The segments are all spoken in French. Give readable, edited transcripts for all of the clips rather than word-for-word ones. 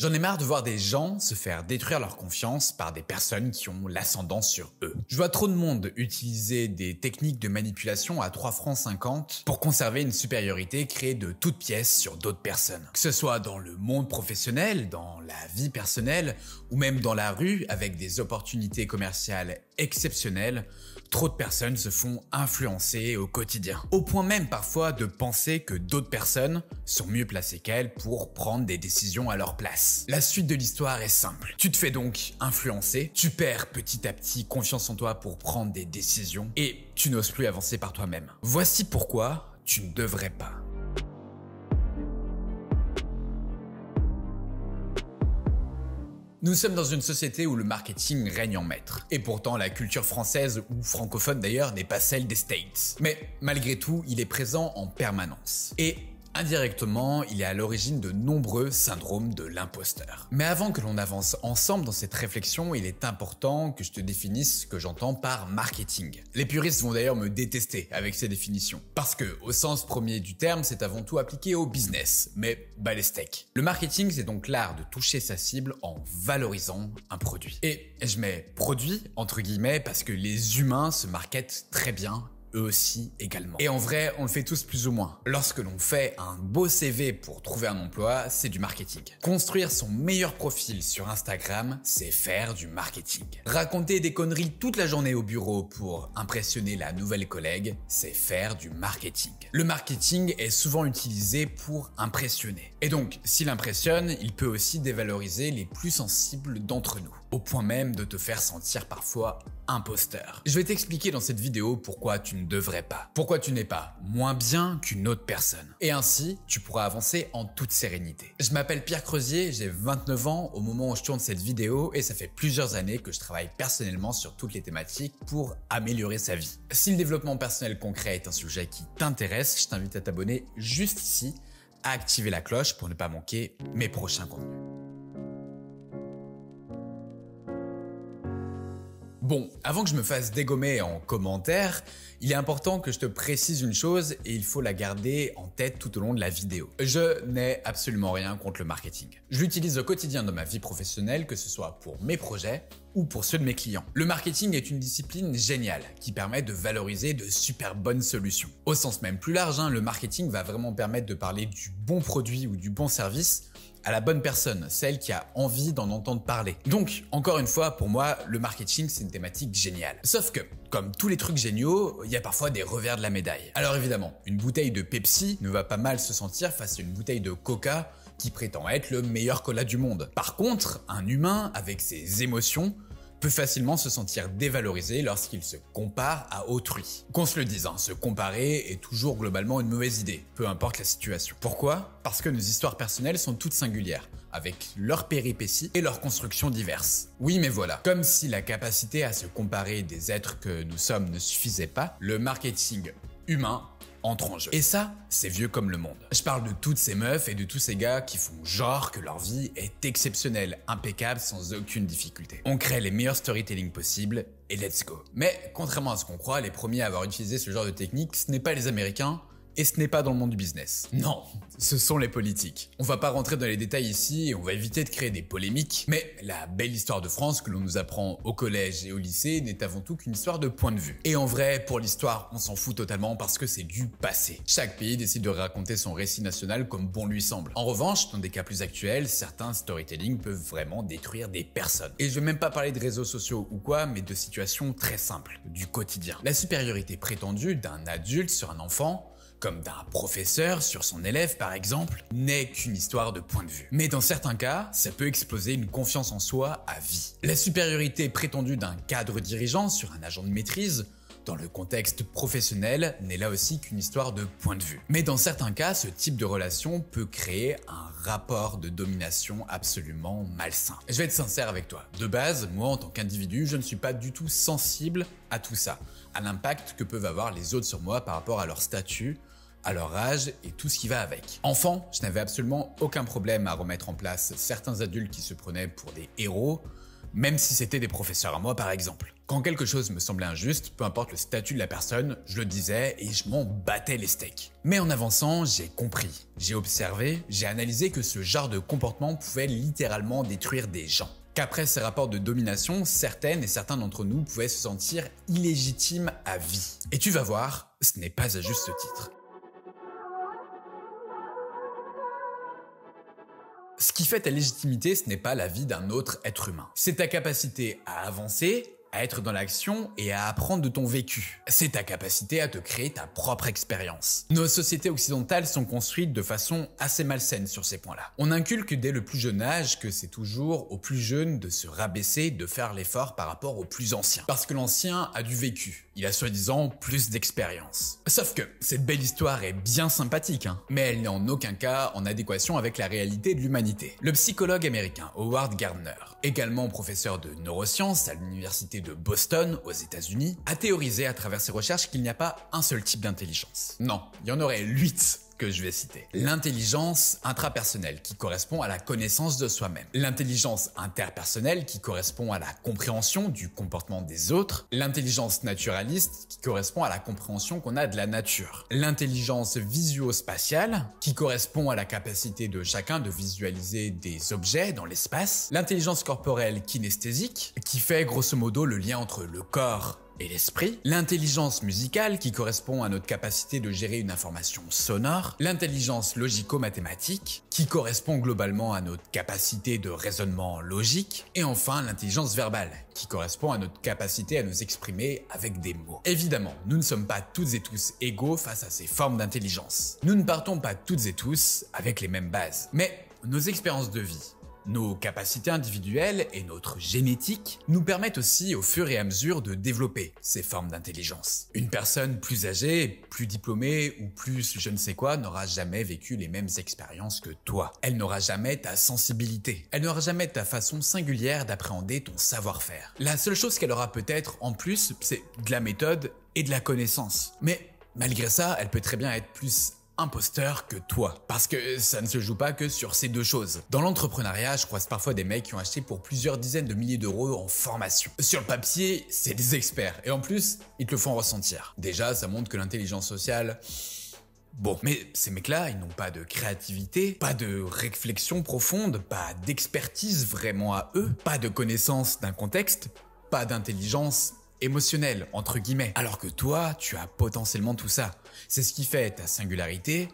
J'en ai marre de voir des gens se faire détruire leur confiance par des personnes qui ont l'ascendant sur eux. Je vois trop de monde utiliser des techniques de manipulation à 3 francs 50 pour conserver une supériorité créée de toutes pièces sur d'autres personnes. Que ce soit dans le monde professionnel, dans la vie personnelle ou même dans la rue avec des opportunités commerciales exceptionnelles, trop de personnes se font influencer au quotidien. Au point même parfois de penser que d'autres personnes sont mieux placées qu'elles pour prendre des décisions à leur place. La suite de l'histoire est simple. Tu te fais donc influencer, tu perds petit à petit confiance en toi pour prendre des décisions et tu n'oses plus avancer par toi-même. Voici pourquoi tu ne devrais pas. Nous sommes dans une société où le marketing règne en maître. Et pourtant, la culture française, ou francophone d'ailleurs, n'est pas celle des States. Mais malgré tout, il est présent en permanence. Et indirectement, il est à l'origine de nombreux syndromes de l'imposteur. Mais avant que l'on avance ensemble dans cette réflexion, il est important que je te définisse ce que j'entends par marketing. Les puristes vont d'ailleurs me détester avec ces définitions. Parce que, au sens premier du terme, c'est avant tout appliqué au business. Mais bas les steaks. Le marketing, c'est donc l'art de toucher sa cible en valorisant un produit. Et je mets produit entre guillemets parce que les humains se marketent très bien, eux aussi également. Et en vrai, on le fait tous plus ou moins. Lorsque l'on fait un beau CV pour trouver un emploi, c'est du marketing. Construire son meilleur profil sur Instagram, c'est faire du marketing. Raconter des conneries toute la journée au bureau pour impressionner la nouvelle collègue, c'est faire du marketing. Le marketing est souvent utilisé pour impressionner. Et donc, s'il impressionne, il peut aussi dévaloriser les plus sensibles d'entre nous, au point même de te faire sentir parfois imposteur. Je vais t'expliquer dans cette vidéo pourquoi tu ne devrais pas. Pourquoi tu n'es pas moins bien qu'une autre personne. Et ainsi, tu pourras avancer en toute sérénité. Je m'appelle Pierre Creusier, j'ai 29 ans au moment où je tourne cette vidéo et ça fait plusieurs années que je travaille personnellement sur toutes les thématiques pour améliorer sa vie. Si le développement personnel concret est un sujet qui t'intéresse, je t'invite à t'abonner juste ici, à activer la cloche pour ne pas manquer mes prochains contenus. Bon, avant que je me fasse dégommer en commentaire, il est important que je te précise une chose et il faut la garder en tête tout au long de la vidéo. Je n'ai absolument rien contre le marketing. Je l'utilise au quotidien dans ma vie professionnelle, que ce soit pour mes projets ou pour ceux de mes clients. Le marketing est une discipline géniale qui permet de valoriser de super bonnes solutions. Au sens même plus large, le marketing va vraiment permettre de parler du bon produit ou du bon service à la bonne personne, celle qui a envie d'en entendre parler. Donc, encore une fois, pour moi, le marketing, c'est une thématique géniale. Sauf que, comme tous les trucs géniaux, il y a parfois des revers de la médaille. Alors évidemment, une bouteille de Pepsi ne va pas mal se sentir face à une bouteille de Coca qui prétend être le meilleur cola du monde. Par contre, un humain avec ses émotions peut facilement se sentir dévalorisé lorsqu'il se compare à autrui. Qu'on se le dise, se comparer est toujours globalement une mauvaise idée, peu importe la situation. Pourquoi ? Parce que nos histoires personnelles sont toutes singulières, avec leurs péripéties et leurs constructions diverses. Oui, mais voilà. Comme si la capacité à se comparer des êtres que nous sommes ne suffisait pas, le marketing humain entre en jeu. Et ça, c'est vieux comme le monde. Je parle de toutes ces meufs et de tous ces gars qui font genre que leur vie est exceptionnelle, impeccable, sans aucune difficulté. On crée les meilleurs storytelling possibles et let's go. Mais contrairement à ce qu'on croit, les premiers à avoir utilisé ce genre de technique, ce n'est pas les Américains, et ce n'est pas dans le monde du business. Non, ce sont les politiques. On va pas rentrer dans les détails ici et on va éviter de créer des polémiques, mais la belle histoire de France que l'on nous apprend au collège et au lycée n'est avant tout qu'une histoire de point de vue. Et en vrai, pour l'histoire, on s'en fout totalement parce que c'est du passé. Chaque pays décide de raconter son récit national comme bon lui semble. En revanche, dans des cas plus actuels, certains storytelling peuvent vraiment détruire des personnes. Et je vais même pas parler de réseaux sociaux ou quoi, mais de situations très simples, du quotidien. La supériorité prétendue d'un adulte sur un enfant, comme d'un professeur sur son élève par exemple, n'est qu'une histoire de point de vue. Mais dans certains cas, ça peut exploser une confiance en soi à vie. La supériorité prétendue d'un cadre dirigeant sur un agent de maîtrise, dans le contexte professionnel, n'est là aussi qu'une histoire de point de vue. Mais dans certains cas, ce type de relation peut créer un rapport de domination absolument malsain. Je vais être sincère avec toi. De base, moi en tant qu'individu, je ne suis pas du tout sensible à tout ça, à l'impact que peuvent avoir les autres sur moi par rapport à leur statut, à leur âge et tout ce qui va avec. Enfant, je n'avais absolument aucun problème à remettre en place certains adultes qui se prenaient pour des héros, même si c'était des professeurs à moi par exemple. Quand quelque chose me semblait injuste, peu importe le statut de la personne, je le disais et je m'en battais les steaks. Mais en avançant, j'ai compris, j'ai observé, j'ai analysé que ce genre de comportement pouvait littéralement détruire des gens. Qu'après ces rapports de domination, certaines et certains d'entre nous pouvaient se sentir illégitimes à vie. Et tu vas voir, ce n'est pas à juste titre. Ce qui fait ta légitimité, ce n'est pas la vie d'un autre être humain. C'est ta capacité à avancer, à être dans l'action et à apprendre de ton vécu. C'est ta capacité à te créer ta propre expérience. Nos sociétés occidentales sont construites de façon assez malsaine sur ces points-là. On inculque dès le plus jeune âge que c'est toujours aux plus jeunes de se rabaisser, de faire l'effort par rapport aux plus anciens. Parce que l'ancien a du vécu. Il a soi-disant plus d'expérience. Sauf que cette belle histoire est bien sympathique, mais elle n'est en aucun cas en adéquation avec la réalité de l'humanité. Le psychologue américain Howard Gardner, également professeur de neurosciences à l'université de Boston aux États-Unis, a théorisé à travers ses recherches qu'il n'y a pas un seul type d'intelligence. Non, il y en aurait 8 que je vais citer. L'intelligence intrapersonnelle qui correspond à la connaissance de soi-même. L'intelligence interpersonnelle qui correspond à la compréhension du comportement des autres. L'intelligence naturaliste qui correspond à la compréhension qu'on a de la nature. L'intelligence visuospatiale qui correspond à la capacité de chacun de visualiser des objets dans l'espace. L'intelligence corporelle kinesthésique qui fait grosso modo le lien entre le corps et l'esprit, l'intelligence musicale qui correspond à notre capacité de gérer une information sonore, l'intelligence logico-mathématique qui correspond globalement à notre capacité de raisonnement logique, et enfin l'intelligence verbale qui correspond à notre capacité à nous exprimer avec des mots. Évidemment, nous ne sommes pas toutes et tous égaux face à ces formes d'intelligence. Nous ne partons pas toutes et tous avec les mêmes bases, mais nos expériences de vie, nos capacités individuelles et notre génétique nous permettent aussi au fur et à mesure de développer ces formes d'intelligence. Une personne plus âgée, plus diplômée ou plus je ne sais quoi n'aura jamais vécu les mêmes expériences que toi. Elle n'aura jamais ta sensibilité. Elle n'aura jamais ta façon singulière d'appréhender ton savoir-faire. La seule chose qu'elle aura peut-être en plus, c'est de la méthode et de la connaissance. Mais malgré ça, elle peut très bien être plus imposteur que toi. Parce que ça ne se joue pas que sur ces deux choses. Dans l'entrepreneuriat, je croise parfois des mecs qui ont acheté pour plusieurs dizaines de milliers d'euros en formation. Sur le papier, c'est des experts. Et en plus, ils te le font ressentir. Déjà, ça montre que l'intelligence sociale... Bon, mais ces mecs-là, ils n'ont pas de créativité, pas de réflexion profonde, pas d'expertise vraiment à eux, pas de connaissance d'un contexte, pas d'intelligence émotionnel, entre guillemets. Alors que toi, tu as potentiellement tout ça. C'est ce qui fait ta singularité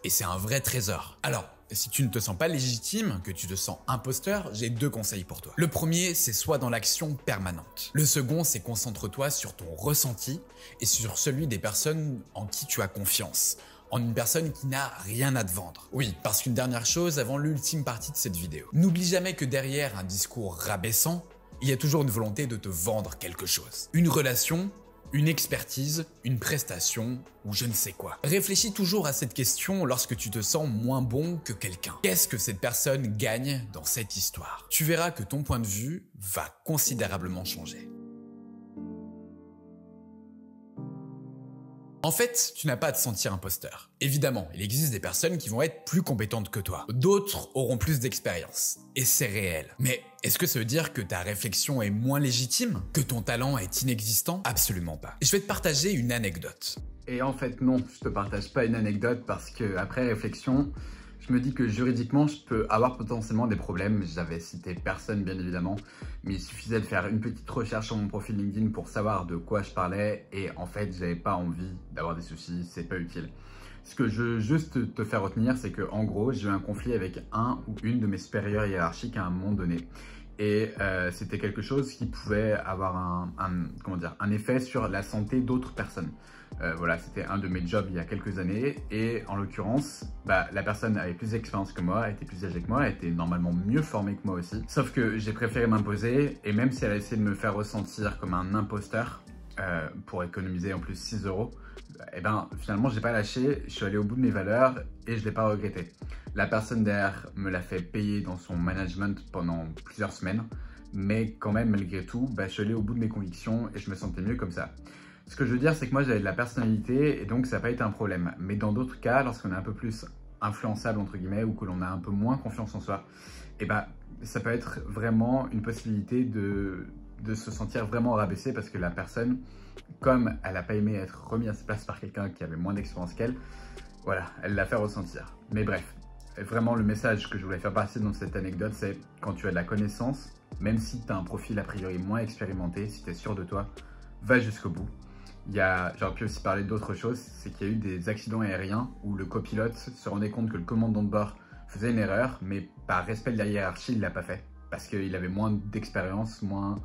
et c'est un vrai trésor. Alors, si tu ne te sens pas légitime, que tu te sens imposteur, j'ai 2 conseils pour toi. Le premier, c'est sois dans l'action permanente. Le second, c'est concentre-toi sur ton ressenti et sur celui des personnes en qui tu as confiance. En une personne qui n'a rien à te vendre. Oui, parce qu'une dernière chose avant l'ultime partie de cette vidéo. N'oublie jamais que derrière un discours rabaissant, il y a toujours une volonté de te vendre quelque chose. Une relation, une expertise, une prestation ou je ne sais quoi. Réfléchis toujours à cette question lorsque tu te sens moins bon que quelqu'un. Qu'est-ce que cette personne gagne dans cette histoire? Tu verras que ton point de vue va considérablement changer. En fait, tu n'as pas à te sentir imposteur. Évidemment, il existe des personnes qui vont être plus compétentes que toi. D'autres auront plus d'expérience. Et c'est réel. Mais est-ce que ça veut dire que ta réflexion est moins légitime? Que ton talent est inexistant? Absolument pas. Je vais te partager une anecdote. Et en fait, non, je te partage pas une anecdote parce que après réflexion, je me dis que juridiquement, je peux avoir potentiellement des problèmes. J'avais cité personne, bien évidemment, mais il suffisait de faire une petite recherche sur mon profil LinkedIn pour savoir de quoi je parlais. Et en fait, j'avais pas envie d'avoir des soucis, c'est pas utile. Ce que je veux juste te faire retenir, c'est que en gros, j'ai eu un conflit avec un ou une de mes supérieurs hiérarchiques à un moment donné. Et c'était quelque chose qui pouvait avoir un effet sur la santé d'autres personnes. Voilà, c'était un de mes jobs il y a quelques années et en l'occurrence, la personne avait plus d'expérience que moi, était plus âgée que moi, elle était normalement mieux formée que moi aussi. Sauf que j'ai préféré m'imposer et même si elle a essayé de me faire ressentir comme un imposteur pour économiser en plus 6 euros, et finalement j'ai pas lâché, je suis allé au bout de mes valeurs et je l'ai pas regretté. La personne derrière me l'a fait payer dans son management pendant plusieurs semaines, mais quand même malgré tout, je suis allé au bout de mes convictions et je me sentais mieux comme ça. Ce que je veux dire, c'est que moi j'avais de la personnalité et donc ça n'a pas été un problème. Mais dans d'autres cas, lorsqu'on est un peu plus influençable entre guillemets ou que l'on a un peu moins confiance en soi, ça peut être vraiment une possibilité de se sentir vraiment rabaissé parce que la personne, comme elle n'a pas aimé être remise à sa place par quelqu'un qui avait moins d'expérience qu'elle, voilà, elle l'a fait ressentir. Mais bref, vraiment le message que je voulais faire passer dans cette anecdote, c'est quand tu as de la connaissance, même si tu as un profil a priori moins expérimenté, si tu es sûr de toi, va jusqu'au bout. J'aurais pu aussi parler d'autres choses, c'est qu'il y a eu des accidents aériens où le copilote se rendait compte que le commandant de bord faisait une erreur, mais par respect de la hiérarchie, il ne l'a pas fait. Parce qu'il avait moins d'expérience, moins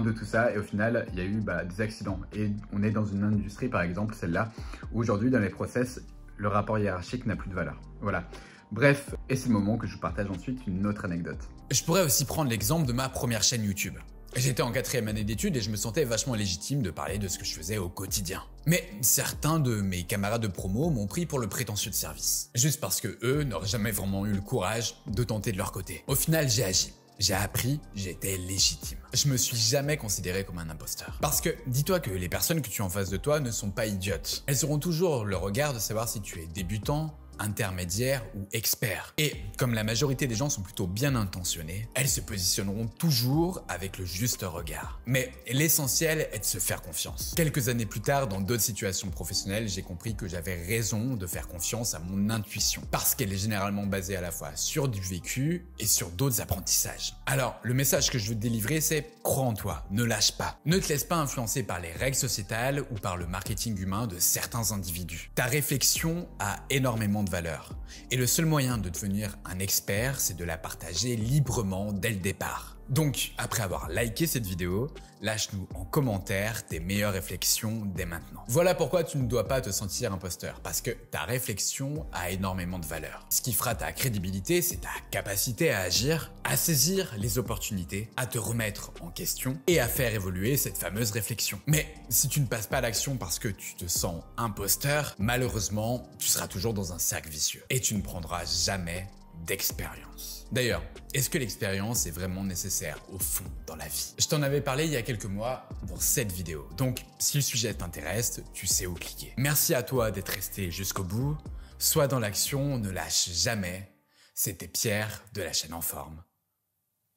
de tout ça, et au final, il y a eu des accidents. Et on est dans une industrie, par exemple, celle-là, où aujourd'hui, dans les process, le rapport hiérarchique n'a plus de valeur. Voilà. Bref, et c'est le moment que je vous partage ensuite une autre anecdote. Je pourrais aussi prendre l'exemple de ma première chaîne YouTube. J'étais en 4e année d'études et je me sentais vachement légitime de parler de ce que je faisais au quotidien. Mais certains de mes camarades de promo m'ont pris pour le prétentieux de service. Juste parce que eux n'auraient jamais vraiment eu le courage de tenter de leur côté. Au final, j'ai agi. J'ai appris, j'étais légitime. Je me suis jamais considéré comme un imposteur. Parce que dis-toi que les personnes que tu as en face de toi ne sont pas idiotes. Elles auront toujours le regard de savoir si tu es débutant, intermédiaire ou expert. Et comme la majorité des gens sont plutôt bien intentionnés, elles se positionneront toujours avec le juste regard. Mais l'essentiel est de se faire confiance. Quelques années plus tard, dans d'autres situations professionnelles, j'ai compris que j'avais raison de faire confiance à mon intuition. Parce qu'elle est généralement basée à la fois sur du vécu et sur d'autres apprentissages. Alors, le message que je veux te délivrer, c'est crois en toi, ne lâche pas. Ne te laisse pas influencer par les règles sociétales ou par le marketing humain de certains individus. Ta réflexion a énormément de valeur. Et le seul moyen de devenir un expert, c'est de la partager librement dès le départ. Donc, après avoir liké cette vidéo, lâche-nous en commentaire tes meilleures réflexions dès maintenant. Voilà pourquoi tu ne dois pas te sentir imposteur, parce que ta réflexion a énormément de valeur. Ce qui fera ta crédibilité, c'est ta capacité à agir, à saisir les opportunités, à te remettre en question et à faire évoluer cette fameuse réflexion. Mais si tu ne passes pas à l'action parce que tu te sens imposteur, malheureusement, tu seras toujours dans un cercle vicieux et tu ne prendras jamais d'expérience. D'ailleurs, est-ce que l'expérience est vraiment nécessaire au fond dans la vie? Je t'en avais parlé il y a quelques mois dans cette vidéo, donc si le sujet t'intéresse, tu sais où cliquer. Merci à toi d'être resté jusqu'au bout, sois dans l'action, ne lâche jamais. C'était Pierre de la chaîne En Forme.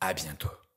À bientôt.